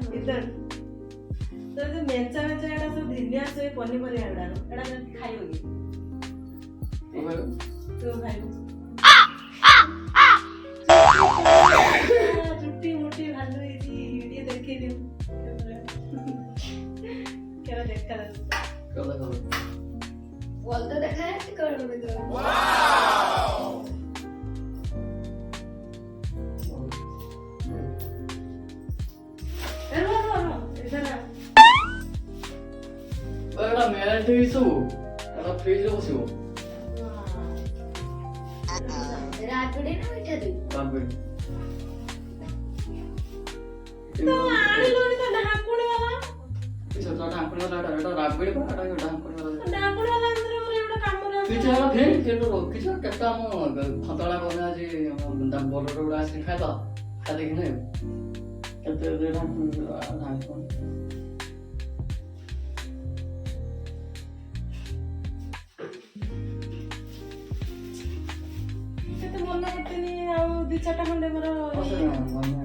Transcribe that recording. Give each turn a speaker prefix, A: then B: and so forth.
A: इधर तो जो मेचा मेचा एडा सब धिनिया से पनीपरिया एडा खाइबो कि तो खाइबो चुट्टी मुट्टी भालू ये देखी दिन केरा देखा
B: बोलते देखा है कर
C: एटा मेरे थे इशू एटा फ्रिज रे बसिबो
B: रापड़े ना बैठा दे
C: रापड़े
A: तो आड़ी लोड़ी तो ढाकुणी वाला
C: इसे तो ढाकुणी वाला एटा रापड़े पर एटा ढाकुणी वाला
A: ढाकुणी वाला अंदर मोर एटा काम रे
C: किछ है फिर केनो किछ केटा मो खतळा कोना जे दा बोलर उडा आसी खाइला खा देखि नै केते रे ढाकुणी
A: केते मन करतेनी आ दि चारटा खंडे मोर
C: असर